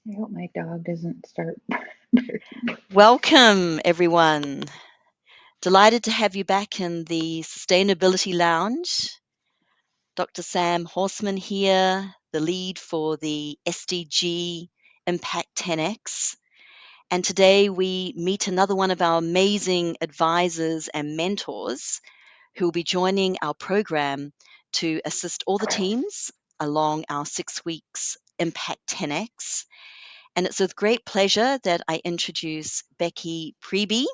I hope my dog doesn't start. Welcome, everyone. Delighted to have you back in the Sustainability Lounge. Dr. Sam Horseman here, the lead for the SDG IMPACT10X. And today we meet another one of our amazing advisors and mentors who will be joining our program to assist all the teams along our 6 weeks IMPACT10X. And it's with great pleasure that I introduce Becky Priebe,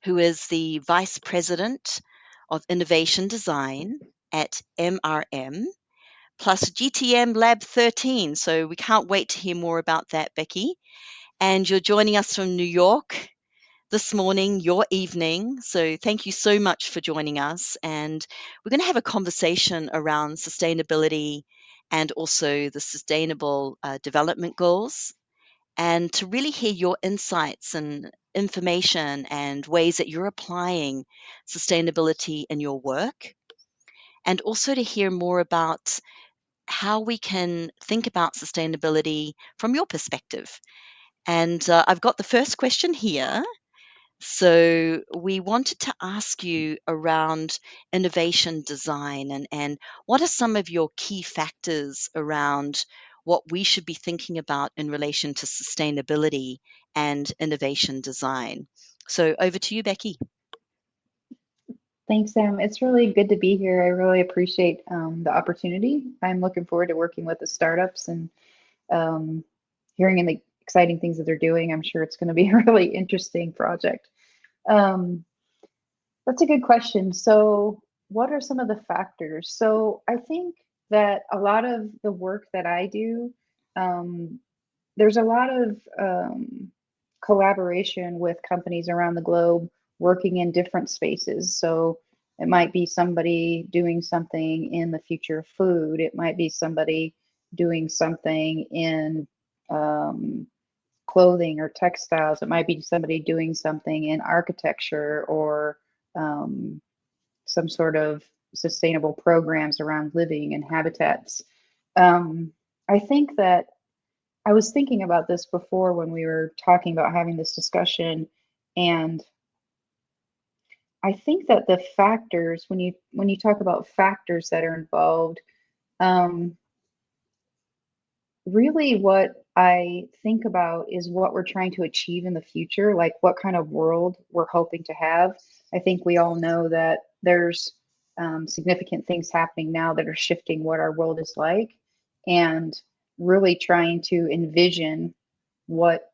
who is the Vice President of Innovation Design at MRM, plus GTM Lab 13. So we can't wait to hear more about that, Becky. And you're joining us from New York this morning, your evening. So thank you so much for joining us. And we're going to have a conversation around sustainability and also the Sustainable Development Goals, and to really hear your insights and information and ways that you're applying sustainability in your work, and also to hear more about how we can think about sustainability from your perspective. And I've got the first question here. So we wanted to ask you around innovation design, and what are some of your key factors around what we should be thinking about in relation to sustainability and innovation design. So over to you, Becky. Thanks, Sam. It's really good to be here. I really appreciate the opportunity. I'm looking forward to working with the startups and um, hearing the exciting things that they're doing. I'm sure it's going to be a really interesting project. Um, that's a good question. So, what are some of the factors? So, I think that a lot of the work that I do, um, there's a lot of collaboration with companies around the globe working in different spaces. So it might be somebody doing something in the future of food. It might be somebody doing something in um, clothing or textiles. It might be somebody doing something in architecture or um, some sort of sustainable programs around living and habitats. I think that I was thinking about this before when we were talking about having this discussion, and I think that the factors, when you talk about factors that are involved, um, really what I think about is what we're trying to achieve in the future, like what kind of world we're hoping to have. I think we all know that there's significant things happening now that are shifting what our world is like, and really trying to envision what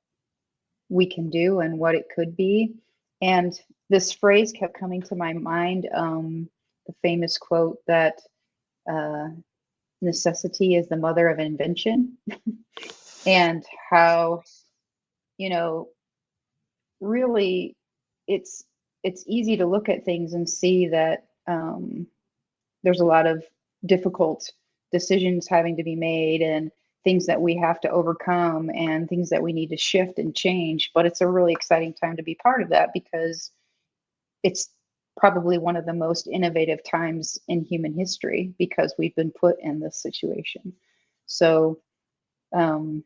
we can do and what it could be. And this phrase kept coming to my mind, the famous quote that uh, necessity is the mother of invention, and how, you know, really it's it's easy to look at things and see that there's a lot of difficult decisions having to be made and things that we have to overcome and things that we need to shift and change. But it's a really exciting time to be part of that because it's probably one of the most innovative times in human history because we've been put in this situation. So um,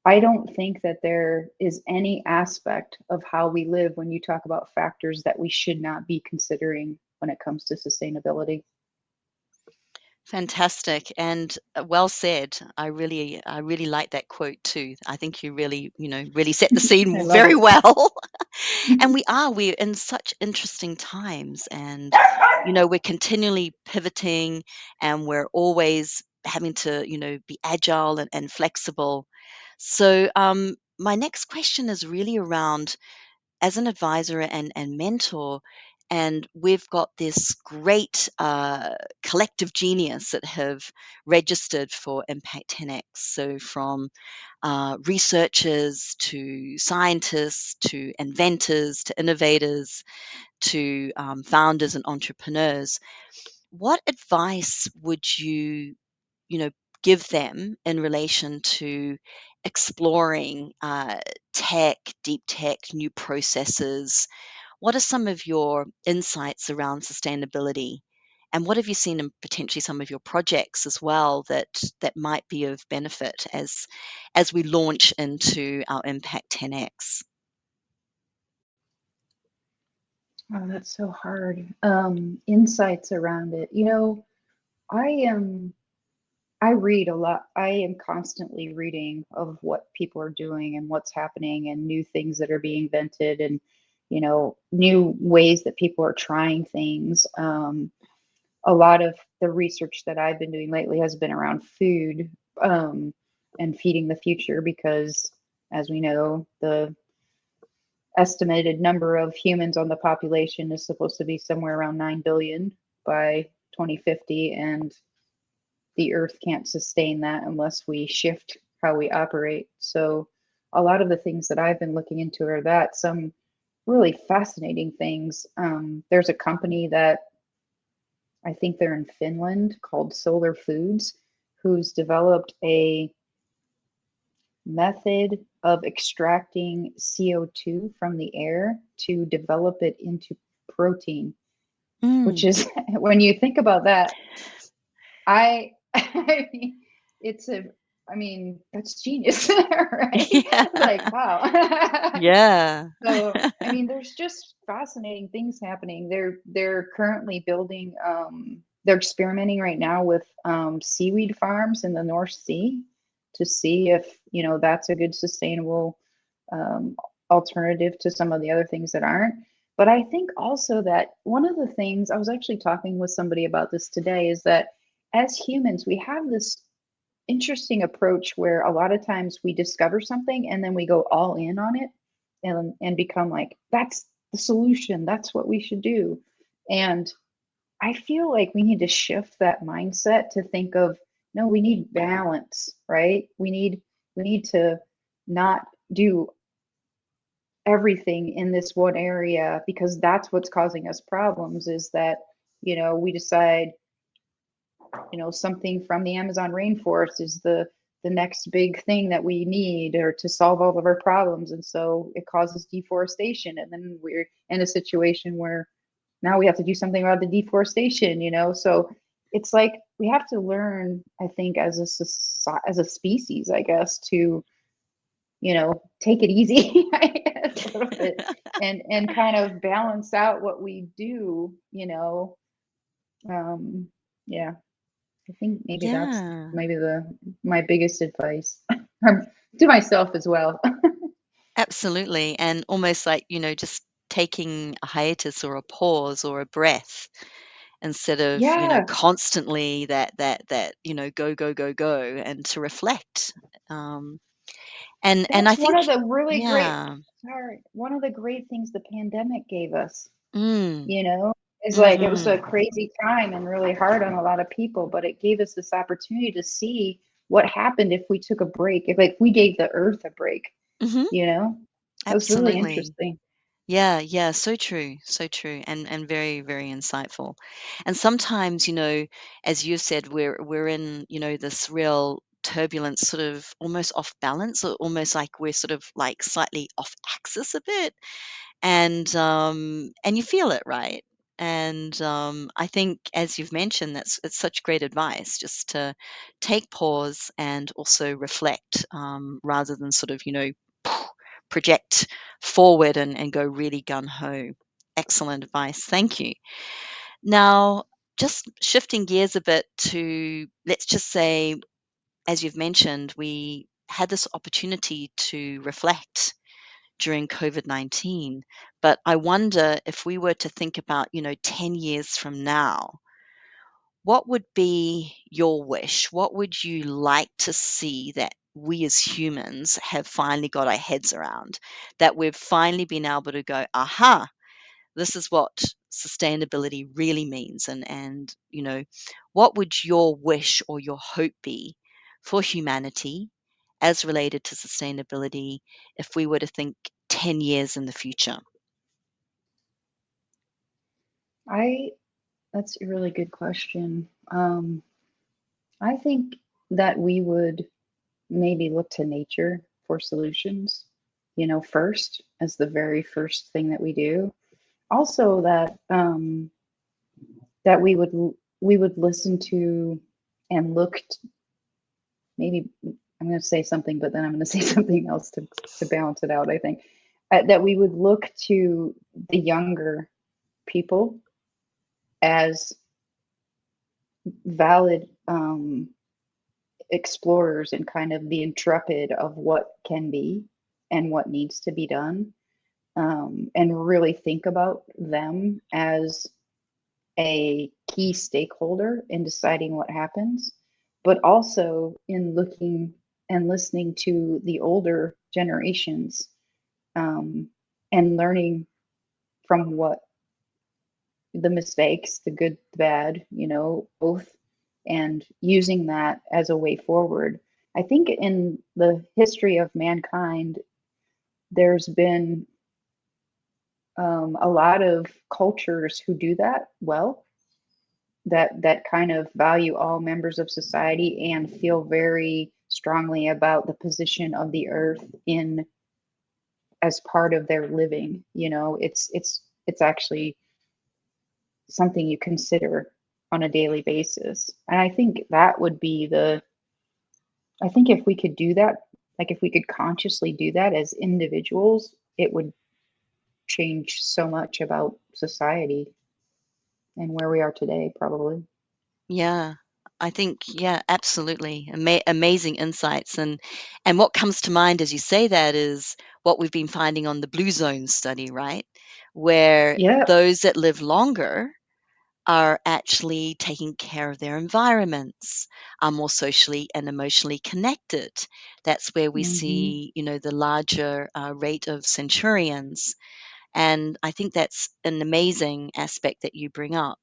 I don't think that there is any aspect of how we live when you talk about factors that we should not be considering when it comes to sustainability. Fantastic and well said. I really like that quote too. I think you really, really set the I scene love very it. well. And we're in such interesting times, and we're continually pivoting, and we're always having to, be agile and flexible. So my next question is really around, as an advisor and mentor, and we've got this great collective genius that have registered for Impact 10X. So from researchers to scientists to inventors to innovators to founders and entrepreneurs, what advice would you know, give them in relation to exploring tech, deep tech, new processes? What are some of your insights around sustainability And what have you seen in potentially some of your projects as well that might be of benefit as we launch into our Impact 10X? Oh, that's so hard. Insights around it. I am I read a lot. I am constantly reading of what people are doing and what's happening and new things that are being invented and new ways that people are trying things. A lot of the research that I've been doing lately has been around food, and feeding the future because, as we know, the estimated number of humans on the population is supposed to be somewhere around 9 billion by 2050, and the earth can't sustain that unless we shift how we operate. So a lot of the things that I've been looking into are that some really fascinating things. There's a company that I think they're in Finland called Solar Foods, who's developed a method of extracting CO2 from the air to develop it into protein, which Mm. is when you think about that, I I mean, it's a I mean, that's genius, right? Yeah. Like, wow. Yeah. So, I mean, there's just fascinating things happening. They're currently building they're experimenting right now with seaweed farms in the North Sea to see if, that's a good sustainable um alternative to some of the other things that aren't. But I think also that one of the things I was actually talking with somebody about this today is that as humans, we have this interesting approach where a lot of times we discover something and then we go all in on it and become like, that's the solution, that's what we should do. And I feel like we need to shift that mindset to think of, no, we need balance, right? We need to not do everything in this one area, because that's what's causing us problems, is that we decide something from the Amazon rainforest is the next big thing that we need or to solve all of our problems. And so it causes deforestation. And then we're in a situation where now we have to do something about the deforestation. So it's like we have to learn, I think, as a species, I guess, to, take it easy, I guess, a little bit, and kind of balance out what we do. Yeah. I think maybe that's Yeah. maybe my biggest advice to myself as well. Absolutely. And almost like, just taking a hiatus or a pause or a breath instead of, Yeah, constantly that, go, go, go, go, and to reflect. Um, and I that's one think, of the really great, yeah. sorry, one of the great things the pandemic gave us, Mm, you know, is like it was a mhm, crazy time and really hard on a lot of people, but it gave us this opportunity to see what happened if we took a break, if like we gave the earth a break, mhm, you know? It was really absolutely. interesting. Yeah, yeah, so true, and very, very insightful. And sometimes, as you said, we're in, this real turbulence, sort of almost off balance, or almost like we're sort of like slightly off axis a bit, and you feel it, right? And I think, as you've mentioned, it's such great advice, just to take pause and also reflect, rather than sort of, project forward and go really gun ho. Excellent advice. Thank you. Now, just shifting gears a bit to, let's just say, as you've mentioned, we had this opportunity to reflect during COVID-19. But I wonder, if we were to think about, 10 years from now, what would be your wish? What would you like to see that we as humans have finally got our heads around? That we've finally been able to go, aha, this is what sustainability really means. And what would your wish or your hope be for humanity as related to sustainability if we were to think 10 years in the future? I That's a really good question. I think that we would maybe look to nature for solutions, first, as the very first thing that we do. Also that we would we would listen to and maybe I'm going to say something, but then I'm going to say something else to balance it out, I think. That we would look to the younger people as valid explorers and kind of the intrepid of what can be and what needs to be done, and really think about them as a key stakeholder in deciding what happens, but also in looking and listening to the older generations, and learning from what the mistakes, the good, the bad, both, and using that as a way forward. I think in the history of mankind, there's been a lot of cultures who do that well, that kind of value all members of society and feel very strongly about the position of the earth in as part of their living. It's actually something you consider on a daily basis. And I think that would be I think if we could do that, like if we could consciously do that as individuals, it would change so much about society and where we are today, probably. Yeah, I think, yeah, absolutely. Amazing insights. And what comes to mind as you say that is what we've been finding on the Blue Zone study, right? Where Yeah. those that live longer are actually taking care of their environments, are more socially and emotionally connected. That's where we Hmm. see, the larger rate of centurions. And I think that's an amazing aspect that you bring up.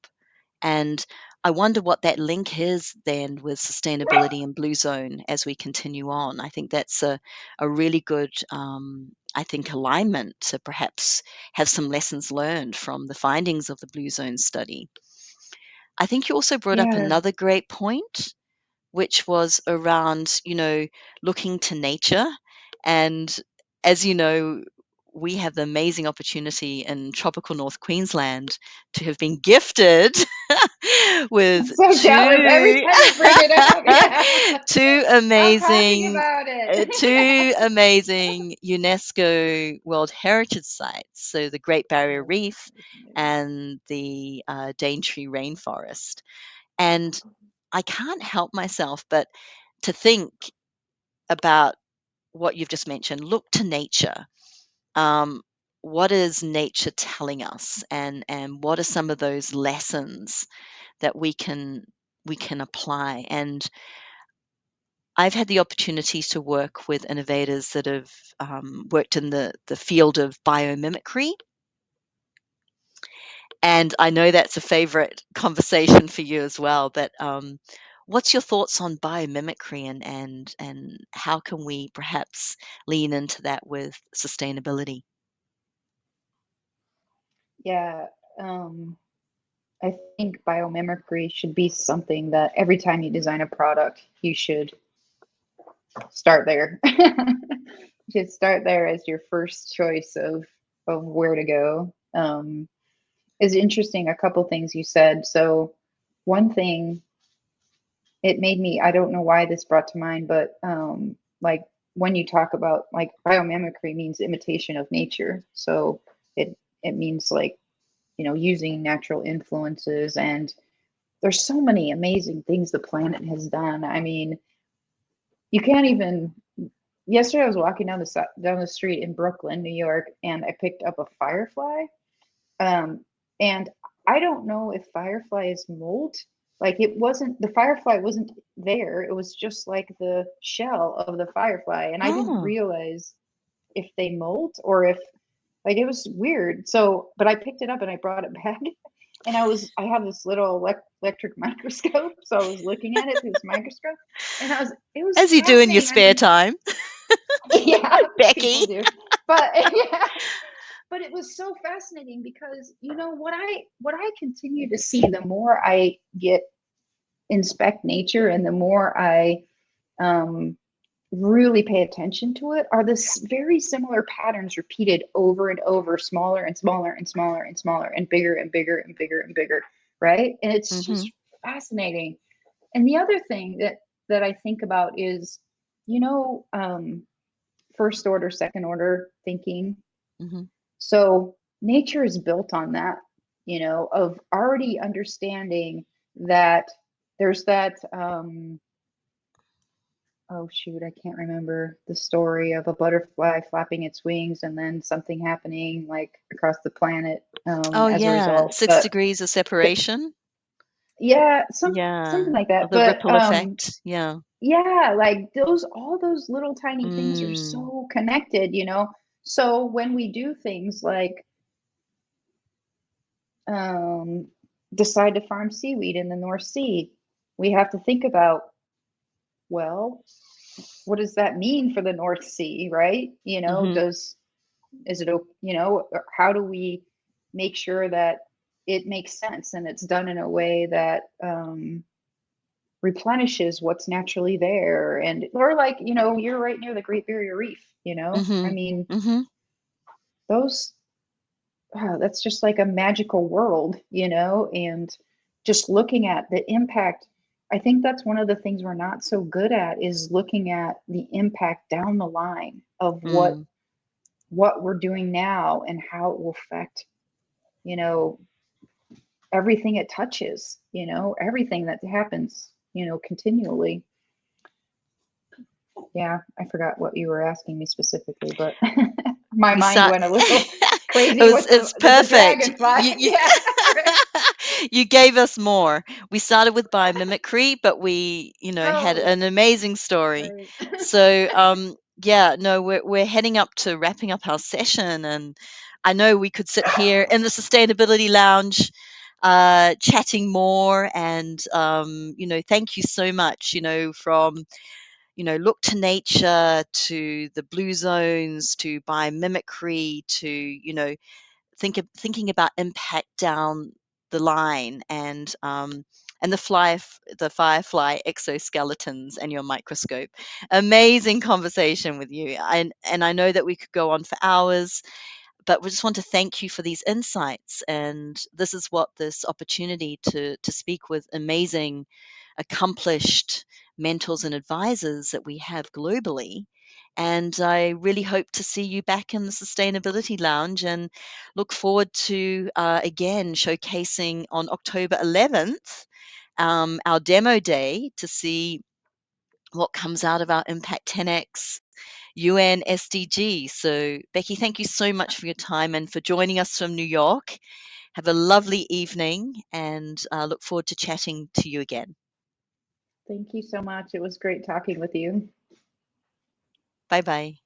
And I wonder what that link is then with sustainability and Blue Zone as we continue on. I think that's a really good, I think, alignment to perhaps have some lessons learned from the findings of the Blue Zone study. I think you also brought up Yeah. another great point, which was around, looking to nature. And as you know, we have the amazing opportunity in tropical North Queensland to have been gifted I'm with so jealous every time you bring it up. Yeah. two Stop talking amazing about it. two amazing UNESCO World Heritage Sites. So the Great Barrier Oh, Reef that's amazing. and the Daintree Rainforest. And I can't help myself but to think about what you've just mentioned. Look to nature. Um, what is nature telling us, and what are some of those lessons that we can apply? And I've had the opportunity to work with innovators that have worked in the field of biomimicry. And I know that's a favorite conversation for you as well. But what's your thoughts on biomimicry, and how can we perhaps lean into that with sustainability? Yeah. Um, I think biomimicry should be something that every time you design a product, you should start there. You should start there as your first choice of where to go. Is interesting. A couple things you said. So one thing, it made me, I don't know why this brought to mind, but like when you talk about, like, biomimicry means imitation of nature. So it means, like, using natural influences, and there's so many amazing things the planet has done. I mean, you can't even. Yesterday, I was walking down the street in Brooklyn, New York, and I picked up a firefly. And I don't know if fireflies molt. Like, the firefly wasn't there. It was just like the shell of the firefly. And I didn't Oh, realize if they molt or if, like, it was weird. So, but I picked it up and I brought it back. And I have this little electric microscope. So I was looking at it through this microscope, and it was as you do in your fascinating. I spare mean, time, yeah, people Becky. do. But yeah, but it was so fascinating because what I continue to see, the more I get inspect nature and the more I um, really pay attention to it, are this very similar patterns repeated over and over, smaller and smaller and smaller and smaller and bigger and bigger and bigger and bigger, right? And it's Hmm. just fascinating. And the other thing that I think about is, you know, first order, second order thinking. Mm-hmm. So nature is built on that, you know, of already understanding that there's that, oh shoot, I can't remember the story of a butterfly flapping its wings and then something happening like across the planet Oh as a yeah, result. 6 degrees of separation. Yeah, Yeah, something like or that. the But ripple effect. Yeah. yeah, like all those little tiny things are Mm. so connected, you know. So when we do things like um, decide to farm seaweed in the North Sea, we have to think about, well, what does that mean for the North Sea, right? You know, Mm-hmm. is it, you know, how do we make sure that it makes sense and it's done in a way that replenishes what's naturally there? And or like, you know, you're right near the Great Barrier Reef, you know, I Mm-hmm. mean, Mm-hmm. those, that's just like a magical world, you know, and just looking at the impact. I think that's one of the things we're not so good at is looking at the impact down the line of Mm. what we're doing now and how it will affect, you know, everything it touches, you know, everything that happens, you know, continually. Yeah, I forgot what you were asking me specifically, but my We mind start. went a little crazy with It's the perfect. dragonfly. Yeah, right. You gave us more. We started with biomimicry, but we, had Oh, an amazing story. right. So, yeah, no, we're heading up to wrapping up our session, and I know we could sit here in the sustainability lounge, chatting more. And thank you so much. From look to nature to the blue zones to biomimicry to thinking about impact down the line, and the firefly exoskeletons and your microscope. Amazing conversation with you, and I know that we could go on for hours, but we just want to thank you for these insights. And this is what this opportunity to speak with amazing, accomplished mentors and advisors that we have globally. And I really hope to see you back in the Sustainability Lounge, and look forward to again showcasing on October 11th, our demo day, to see what comes out of our Impact 10X UN SDG. So, Becky, thank you so much for your time and for joining us from New York. Have a lovely evening, and look forward to chatting to you again. Thank you so much. It was great talking with you. Bye bye.